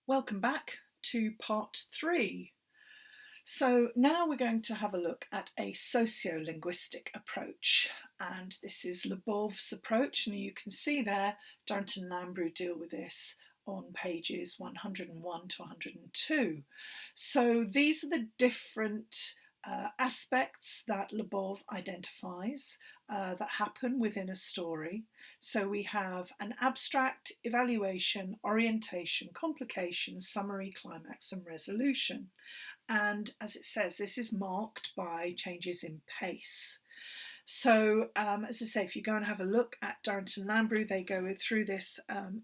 Welcome back to part 3. So now we're going to have a look at a sociolinguistic approach, and this is Lebov's approach, and you can see there Darnton and Lambrou deal with this on pages 101 to 102. So these are the different aspects that Lebov identifies that happen within a story. So we have an abstract, evaluation, orientation, complication, summary, climax, and resolution. And as it says, this is marked by changes in pace. So, as I say, if you go and have a look at Darnton and Lambrou, they go through this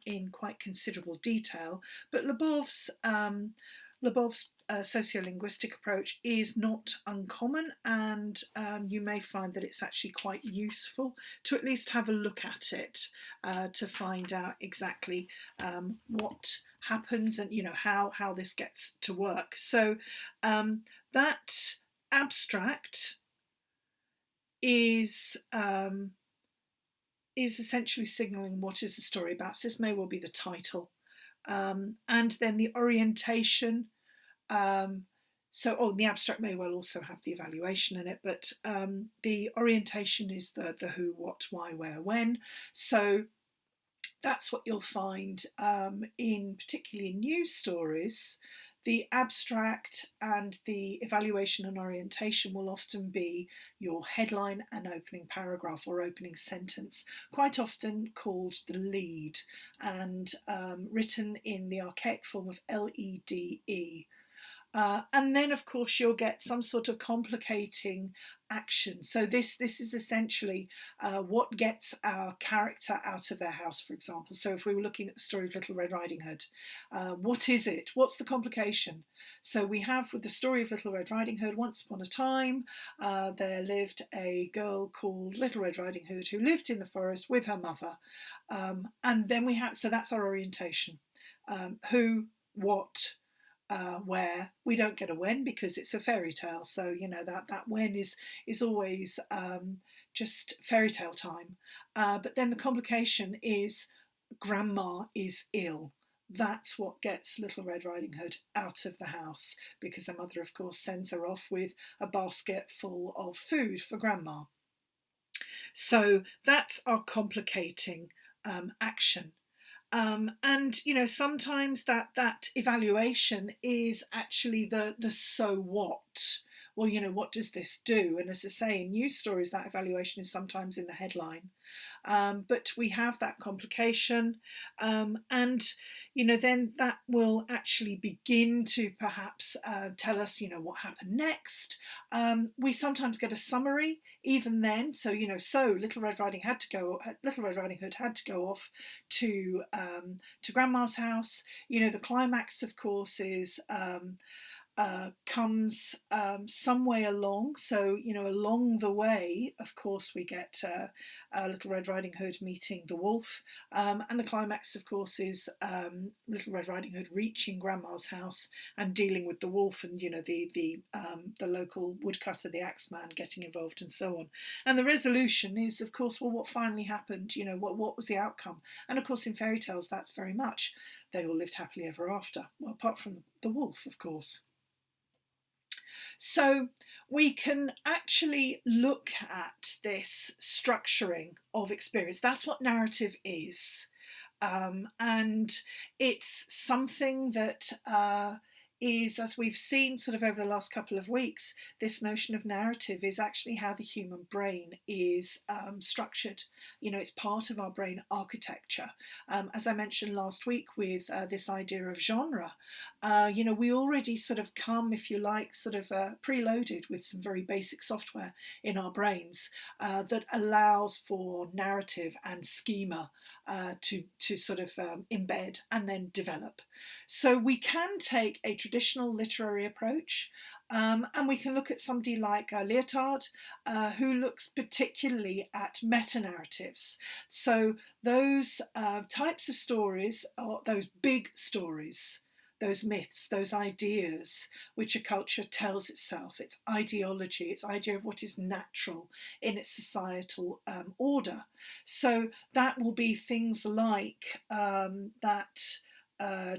in quite considerable detail. But Lebov's sociolinguistic approach is not uncommon, and you may find that it's actually quite useful to at least have a look at it to find out exactly what happens and how this gets to work. So that abstract is essentially signalling what is the story about. So this may well be the title, and then the orientation. The abstract may well also have the evaluation in it, but the orientation is the who, what, why, where, when. So that's what you'll find in particularly in news stories. The abstract and the evaluation and orientation will often be your headline and opening paragraph or opening sentence, quite often called the lead, and written in the archaic form of LEDE. And then, of course, you'll get some sort of complicating action. So this is essentially what gets our character out of their house, for example. So if we were looking at the story of Little Red Riding Hood, what is it? What's the complication? So we have with the story of Little Red Riding Hood, once upon a time, there lived a girl called Little Red Riding Hood who lived in the forest with her mother. And then so that's our orientation. Who, what, where. We don't get a when because it's a fairy tale, so that when is always just fairy tale time. But then the complication is grandma is ill. That's what gets Little Red Riding Hood out of the house, because her mother, of course, sends her off with a basket full of food for grandma. So that's our complicating action. And sometimes that evaluation is actually the so what. Well, what does this do? And as I say, in news stories, that evaluation is sometimes in the headline. But we have that complication, and then that will actually begin to perhaps tell us what happened next. We sometimes get a summary even then. So Little Red Riding Hood had to go off to Grandma's house. The climax, of course, is comes some way along. So, along the way, of course, we get Little Red Riding Hood meeting the wolf. And the climax, of course, is Little Red Riding Hood reaching Grandma's house and dealing with the wolf and, the local woodcutter, the axeman, getting involved and so on. And the resolution is, of course, well, what finally happened? What was the outcome? And, of course, in fairy tales, that's very much they all lived happily ever after. Well, apart from the wolf, of course. So we can actually look at this structuring of experience. That's what narrative is. And it's something that is, as we've seen sort of over the last couple of weeks, this notion of narrative is actually how the human brain is structured. It's part of our brain architecture. As I mentioned last week with this idea of genre, we already sort of come, if you like, sort of preloaded with some very basic software in our brains that allows for narrative and schema to sort of embed and then develop. So we can take a traditional literary approach, and we can look at somebody like Lyotard, who looks particularly at meta-narratives. So those types of stories, or those big stories, those myths, those ideas which a culture tells itself, its ideology, its idea of what is natural in its societal order. So that will be things like that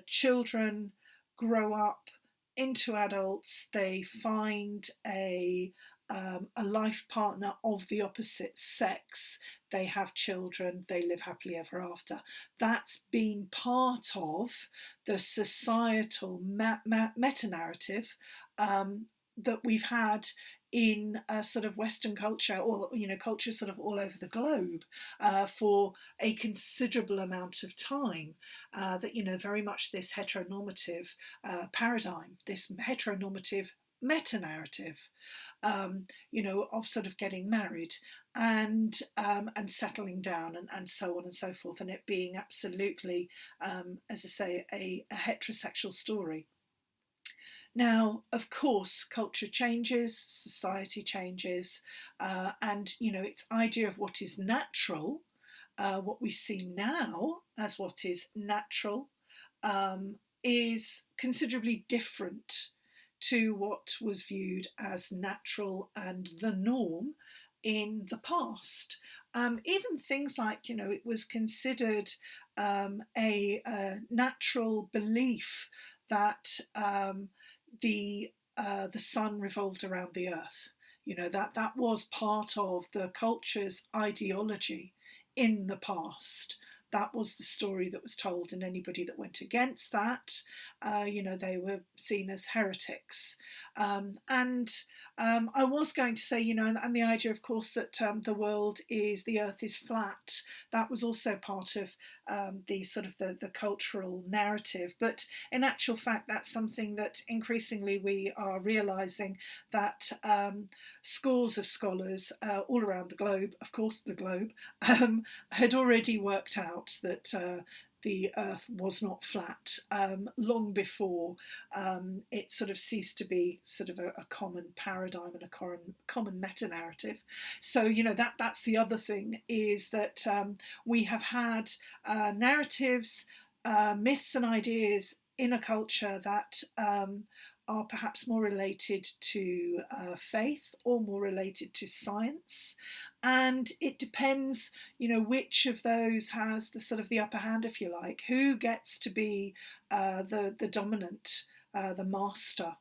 children grow up into adults, they find a life partner of the opposite sex, they have children, they live happily ever after. That's been part of the societal meta-narrative that we've had in sort of Western culture, or culture sort of all over the globe, for a considerable amount of time. That very much this heteronormative paradigm, this heteronormative meta-narrative, of sort of getting married and settling down and so on and so forth, and it being absolutely, as I say, a heterosexual story. Now, of course, culture changes, society changes, and its idea of what is natural, what we see now as what is natural, is considerably different to what was viewed as natural and the norm in the past. Even things like, it was considered a natural belief that the sun revolved around the earth. That was part of the culture's ideology in the past. That was the story that was told, and anybody that went against that, they were seen as heretics. And I was going to say, and the idea, of course, that the earth is flat. That was also part of the sort of the cultural narrative. But in actual fact, that's something that increasingly we are realising that scores of scholars all around the globe, of course, the globe, had already worked out that the earth was not flat long before it sort of ceased to be sort of a common paradigm and a common meta-narrative. So that's the other thing, is that we have had narratives, myths and ideas in a culture that are perhaps more related to faith or more related to science. And it depends, which of those has the sort of the upper hand, if you like, who gets to be the dominant, the master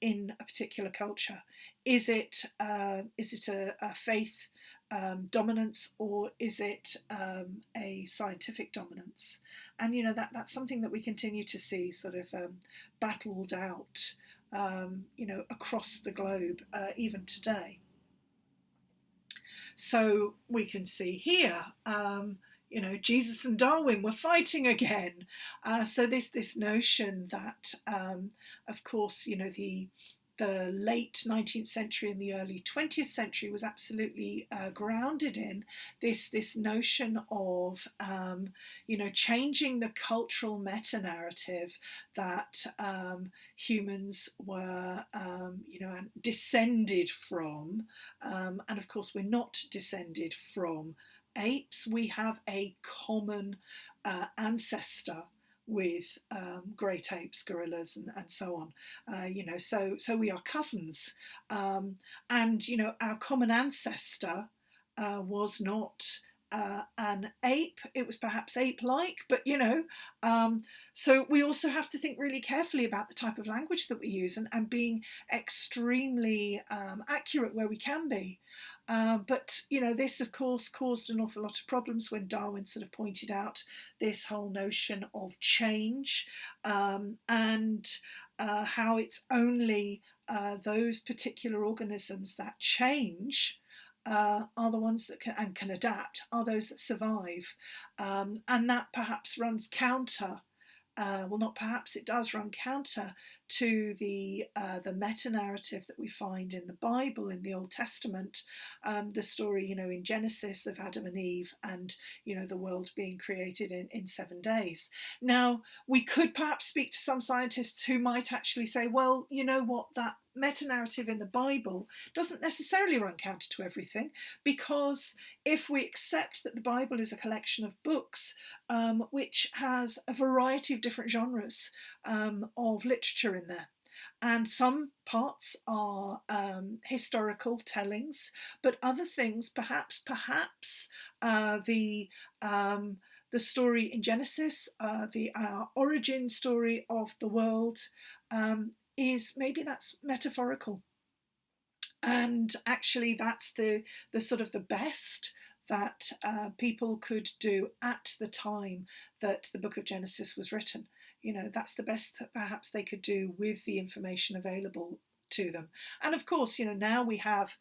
in a particular culture. Is it a faith dominance, or is it a scientific dominance? And that's something that we continue to see sort of battled out, across the globe, even today. So we can see here, Jesus and Darwin were fighting again. So this notion that, of course, the late 19th century and the early 20th century was absolutely grounded in this notion of changing the cultural meta-narrative that humans were descended from, and of course we're not descended from apes. We have a common ancestor with great apes, gorillas, and so on. So we are cousins, and our common ancestor was not an ape. It was perhaps ape-like, but so we also have to think really carefully about the type of language that we use, and being extremely accurate where we can be. But this of course caused an awful lot of problems when Darwin sort of pointed out this whole notion of change, and how it's only those particular organisms that change are the ones that can adapt, are those that survive, and that perhaps runs counter. Well, not perhaps, it does run counter to the meta-narrative that we find in the Bible, in the Old Testament, the story, in Genesis of Adam and Eve, and the world being created in 7 days. Now, we could perhaps speak to some scientists who might actually say, well, you know what, that meta-narrative in the Bible doesn't necessarily run counter to everything, because if we accept that the Bible is a collection of books which has a variety of different genres of literature in there, and some parts are historical tellings, but other things, perhaps the story in Genesis, the origin story of the world, is maybe that's metaphorical. And actually, that's the sort of the best that people could do at the time that the book of Genesis was written. That's the best that perhaps they could do with the information available to them. And of course, now we have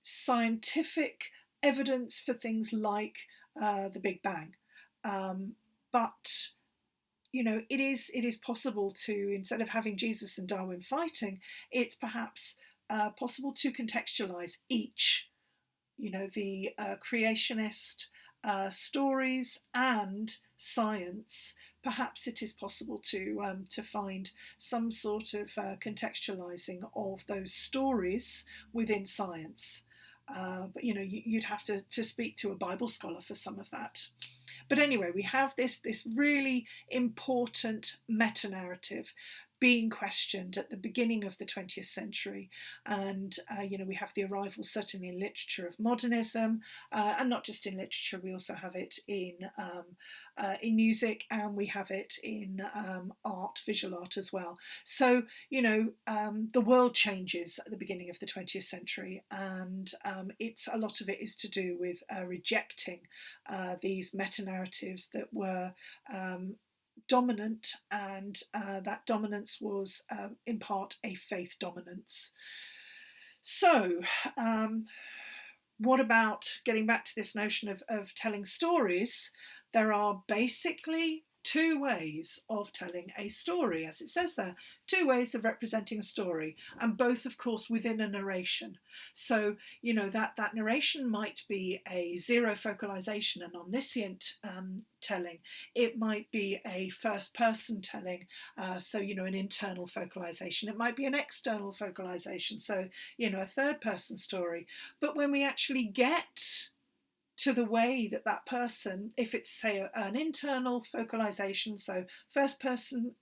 scientific evidence for things like the Big Bang. But it is possible to, instead of having Jesus and Darwin fighting, it's perhaps possible to contextualize each, the creationist stories and science. Perhaps it is possible to find some sort of contextualizing of those stories within science. But you'd have to speak to a Bible scholar for some of that. But anyway, we have this really important meta-narrative being questioned at the beginning of the 20th century. And, we have the arrival, certainly in literature, of modernism, and not just in literature, we also have it in music, and we have it in art, visual art as well. So, the world changes at the beginning of the 20th century, and a lot of it is to do with rejecting these meta-narratives that were dominant, and that dominance was in part a faith dominance. So what about getting back to this notion of telling stories? There are basically two ways of telling a story, as it says there, two ways of representing a story, and both, of course, within a narration. So, that narration might be a zero focalization, an omniscient telling. It might be a first person telling, so, an internal focalization. It might be an external focalization, so, a third person story. But when we actually get to the way that person, if it's, say, an internal focalization, so first person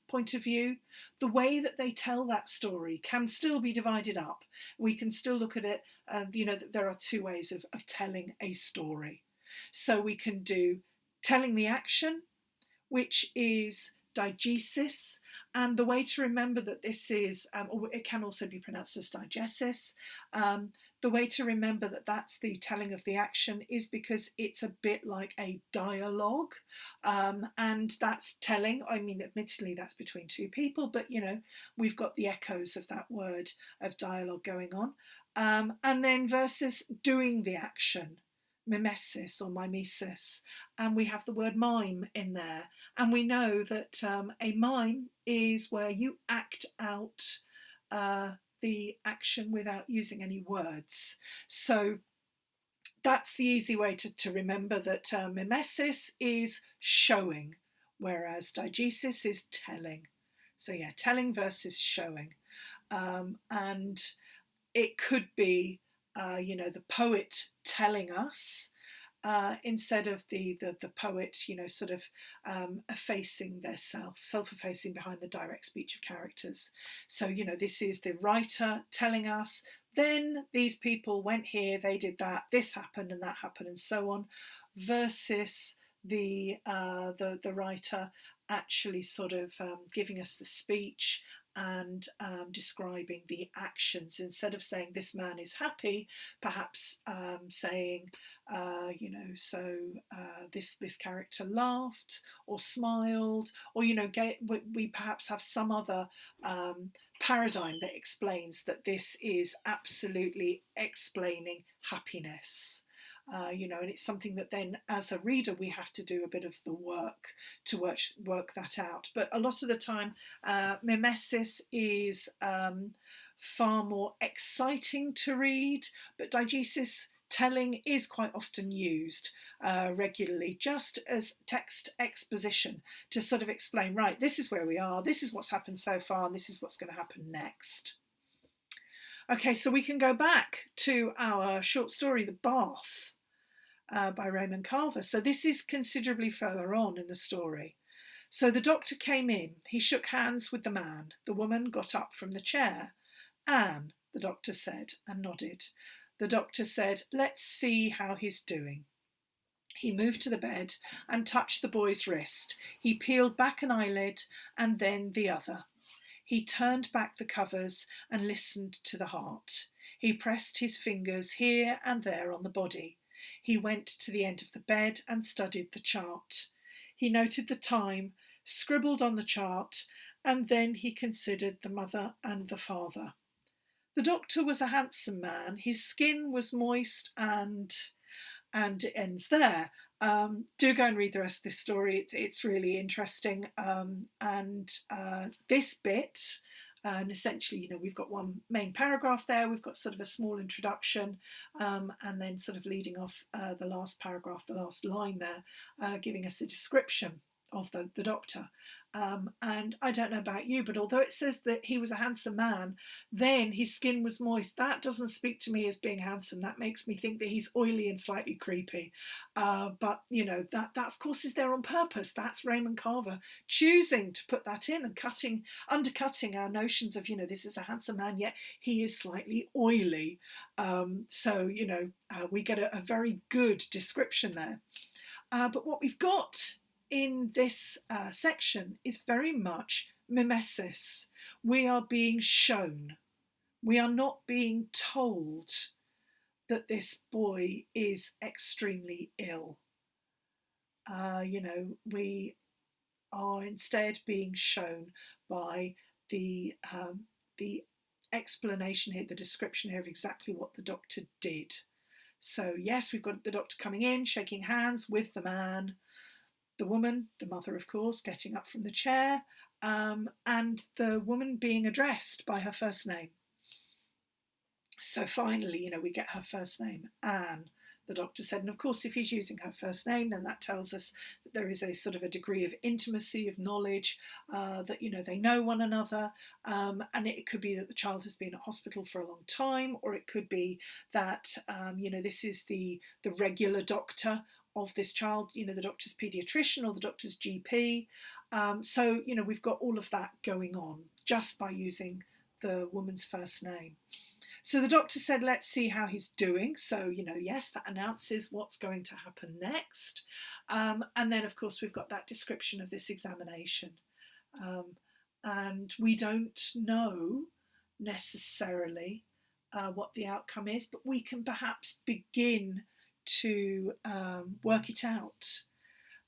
point of view, the way that they tell that story can still be divided up. We can still look at it, there are two ways of telling a story. So we can do telling the action, which is diegesis, and the way to remember that this is, or it can also be pronounced as diegesis, the way to remember that that's the telling of the action is because it's a bit like a dialogue, and that's telling. I mean, admittedly, that's between two people, but we've got the echoes of that word of dialogue going on. And then versus doing the action, mimesis or mimesis, and we have the word mime in there, and we know that a mime is where you act out the action without using any words. So that's the easy way to remember that mimesis is showing, whereas diegesis is telling. So yeah, telling versus showing. And it could be, the poet telling us, instead of the poet, sort of effacing their self-effacing behind the direct speech of characters. So, this is the writer telling us, then these people went here, they did that, this happened and that happened and so on, versus the writer actually sort of giving us the speech and describing the actions. Instead of saying this man is happy, perhaps saying, this character laughed or smiled, or we perhaps have some other paradigm that explains that this is absolutely explaining happiness. And it's something that then, as a reader, we have to do a bit of the work to work that out. But a lot of the time, mimesis is far more exciting to read, but diegesis, telling, is quite often used regularly just as text exposition to sort of explain, right, this is where we are, this is what's happened so far, and this is what's going to happen next. Okay, so we can go back to our short story, The Bath, by Raymond Carver. So this is considerably further on in the story. So the doctor came in, he shook hands with the man, the woman got up from the chair. Anne, the doctor said, and nodded. The doctor said, let's see how he's doing. He moved to the bed and touched the boy's wrist. He peeled back an eyelid and then the other. He turned back the covers and listened to the heart. He pressed his fingers here and there on the body. He went to the end of the bed and studied the chart. He noted the time, scribbled on the chart, and then he considered the mother and the father. The doctor was a handsome man. His skin was moist and it ends there. Do go and read the rest of this story. It's really interesting. This bit, and essentially, we've got one main paragraph there. We've got sort of a small introduction, and then sort of leading off the last paragraph, the last line there, giving us a description of the doctor. And I don't know about you, but although it says that he was a handsome man, then his skin was moist. That doesn't speak to me as being handsome. That makes me think that he's oily and slightly creepy. But that of course is there on purpose. That's Raymond Carver choosing to put that in and undercutting our notions of this is a handsome man, yet he is slightly oily. We get a very good description there. But what we've got in this section is very much mimesis. We are being shown. We are not being told that this boy is extremely ill. We are instead being shown by the explanation here, the description here of exactly what the doctor did. So yes, we've got the doctor coming in, shaking hands with the man, the woman, the mother of course, getting up from the chair, and the woman being addressed by her first name. So finally, we get her first name, Anne, the doctor said. And of course, if he's using her first name, then that tells us that there is a sort of a degree of intimacy, of knowledge, that, they know one another. And it could be that the child has been at hospital for a long time, or it could be that, this is the regular doctor of this child, the doctor's paediatrician or the doctor's GP. We've got all of that going on just by using the woman's first name. So the doctor said, let's see how he's doing. So, yes, that announces what's going to happen next. And then, of course, we've got that description of this examination. And we don't know necessarily what the outcome is, but we can perhaps begin to work it out.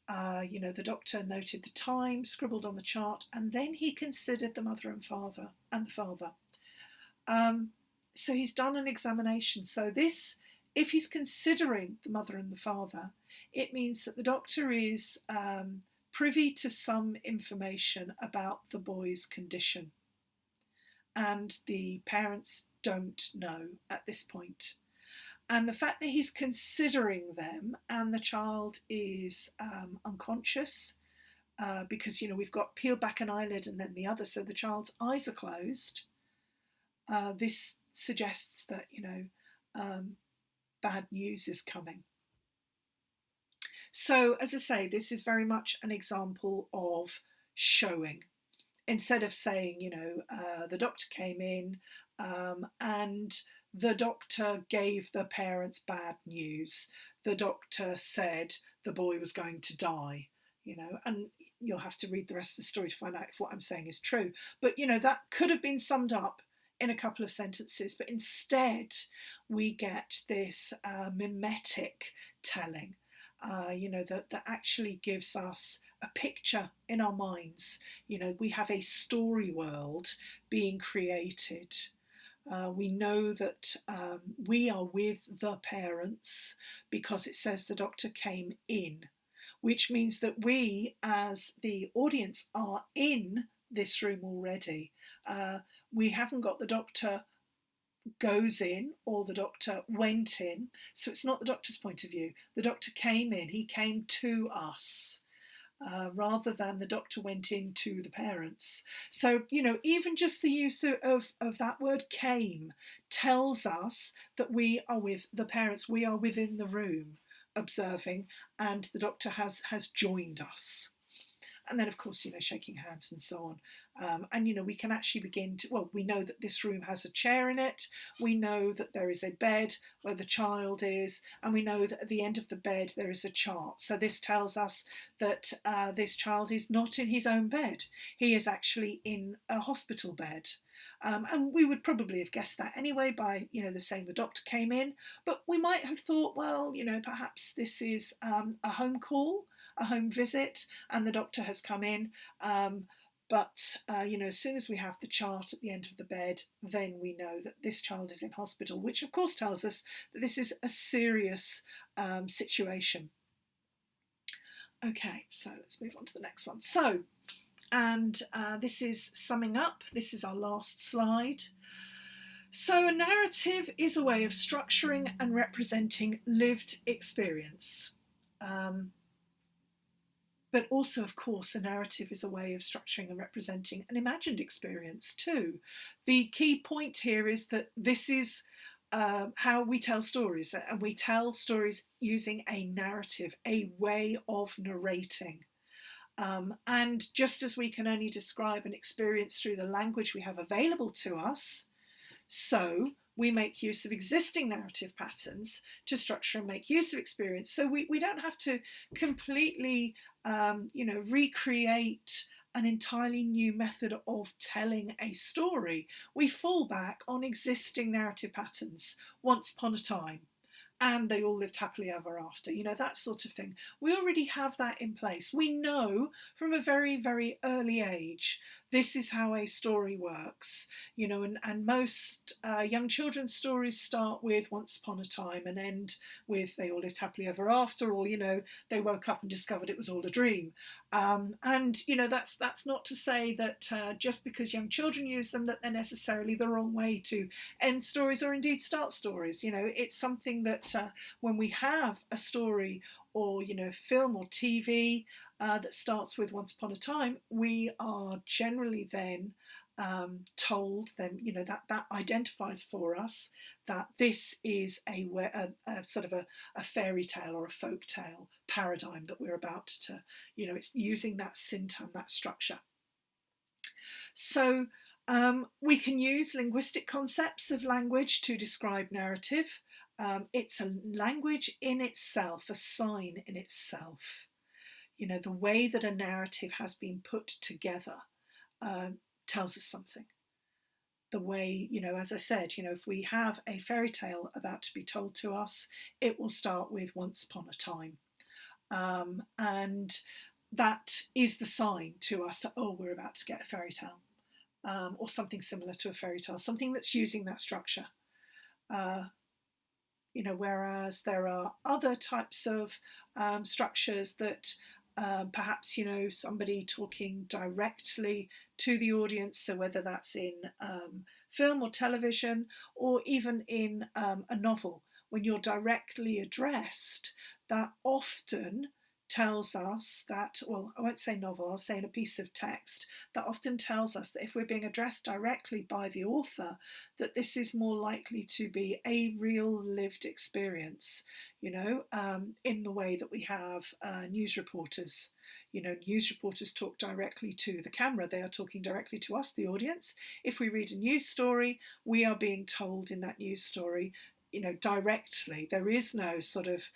The doctor noted the time, scribbled on the chart, and then he considered the mother and the father. So he's done an examination. So this, if he's considering the mother and the father, it means that the doctor is privy to some information about the boy's condition. And the parents don't know at this point. And the fact that he's considering them and the child is unconscious, because, we've got peeled back an eyelid and then the other, so the child's eyes are closed. This suggests that, bad news is coming. So, as I say, this is very much an example of showing. Instead of saying, the doctor came in and the doctor gave the parents bad news. The doctor said the boy was going to die, and you'll have to read the rest of the story to find out if what I'm saying is true. But, that could have been summed up in a couple of sentences, but instead we get this mimetic telling, that actually gives us a picture in our minds. We have a story world being created. We know that we are with the parents because it says the doctor came in, which means that we as the audience are in this room already. We haven't got the doctor goes in or the doctor went in, so it's not the doctor's point of view. The doctor came in, he came to us. Rather than the doctor went into the parents. So, even just the use of that word came tells us that we are with the parents, we are within the room observing, and the doctor has joined us. and then of course, shaking hands and so on. And we can actually begin to, well, we know that this room has a chair in it, we know that there is a bed where the child is, and we know that at the end of the bed there is a chart. So this tells us that this child is not in his own bed, he is actually in a hospital bed. And we would probably have guessed that anyway by, saying the doctor came in, but we might have thought, well, perhaps this is a home call, a home visit, and the doctor has come in. But as soon as we have the chart at the end of the bed, then we know that this child is in hospital, which of course tells us that this is a serious situation. Okay, so let's move on to the next one. So, and this is summing up. This is our last slide. So a narrative is a way of structuring and representing lived experience. But also, of course, a narrative is a way of structuring and representing an imagined experience too. The key point here is that this is how we tell stories, and we tell stories using a narrative, a way of narrating. And just as we can only describe an experience through the language we have available to us, so we make use of existing narrative patterns to structure and make use of experience. So we don't have to completely, recreate an entirely new method of telling a story. We fall back on existing narrative patterns. Once upon a time, and they all lived happily ever after, that sort of thing. We already have that in place. We know from a very, very early age, this is how a story works, and most young children's stories start with once upon a time and end with they all lived happily ever after, or, they woke up and discovered it was all a dream. And, that's not to say that just because young children use them, that they're necessarily the wrong way to end stories or indeed start stories. It's something that when we have a story or, film or TV that starts with once upon a time, we are generally then told, then that identifies for us that this is a sort of a fairy tale or a folk tale paradigm that we're about to, it's using that syntagm, that structure. So we can use linguistic concepts of language to describe narrative. It's a language in itself, a sign in itself. The way that a narrative has been put together tells us something. The way, as I said, if we have a fairy tale about to be told to us, it will start with once upon a time. And that is the sign to us that, oh, we're about to get a fairy tale, or something similar to a fairy tale, something that's using that structure. Whereas there are other types of structures that perhaps, somebody talking directly to the audience, so whether that's in film or television, or even in a novel, when you're directly addressed, that often tells us that, well, I won't say novel, I'll say in a piece of text, that often tells us that if we're being addressed directly by the author, that this is more likely to be a real lived experience, in the way that we have news reporters. News reporters talk directly to the camera. They are talking directly to us, the audience. If we read a news story, we are being told in that news story, directly. There is no sort of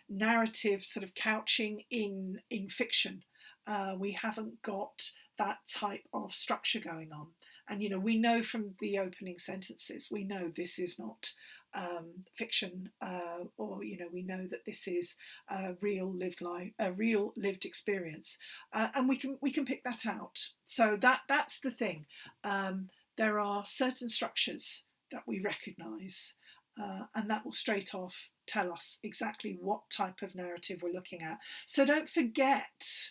narrative sort of couching in fiction. We haven't got that type of structure going on. And, we know from the opening sentences, we know this is not fiction, or, we know that this is a real lived life, a real lived experience. And we can pick that out. So that's the thing. There are certain structures that we recognise, and that will straight off tell us exactly what type of narrative we're looking at. So don't forget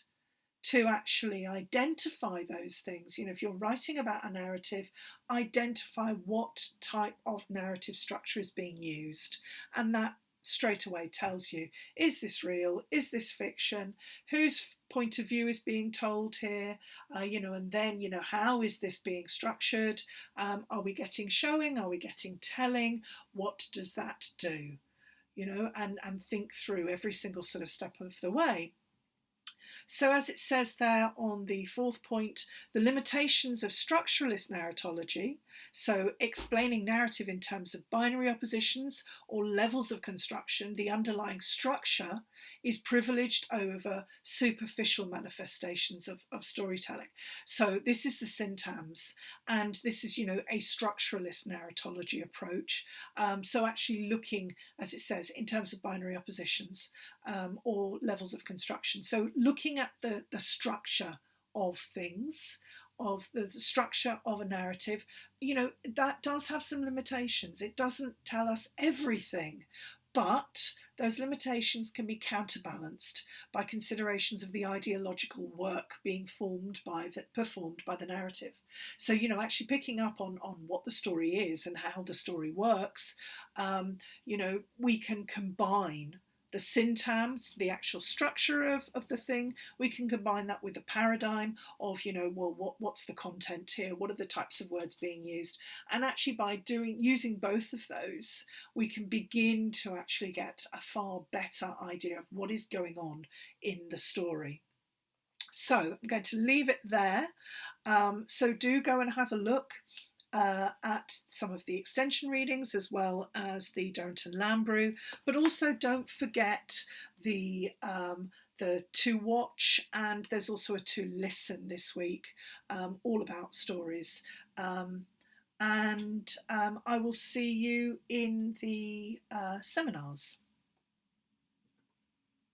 to actually identify those things. If you're writing about a narrative, identify what type of narrative structure is being used, and that straight away tells you, is this real, is this fiction, whose point of view is being told here, and then how is this being structured, are we getting showing, are we getting telling, what does that do, and think through every single sort of step of the way. So, as it says there on the fourth point, the limitations of structuralist narratology, so explaining narrative in terms of binary oppositions or levels of construction, the underlying structure is privileged over superficial manifestations of storytelling. So, this is the Syntams, and this is, a structuralist narratology approach. So, actually looking, as it says, in terms of binary oppositions or levels of construction. So looking at the structure of things, of the structure of a narrative, that does have some limitations. It doesn't tell us everything, but those limitations can be counterbalanced by considerations of the ideological work being performed by the narrative. So, actually picking up on what the story is and how the story works, we can combine the Syntams, the actual structure of the thing. We can combine that with the paradigm of, what's the content here? What are the types of words being used? And actually by using both of those, we can begin to actually get a far better idea of what is going on in the story. So I'm going to leave it there. So do go and have a look at some of the extension readings as well as the Durrington Lambrou, but also don't forget the to watch, and there's also a to listen this week, all about stories. And I will see you in the seminars.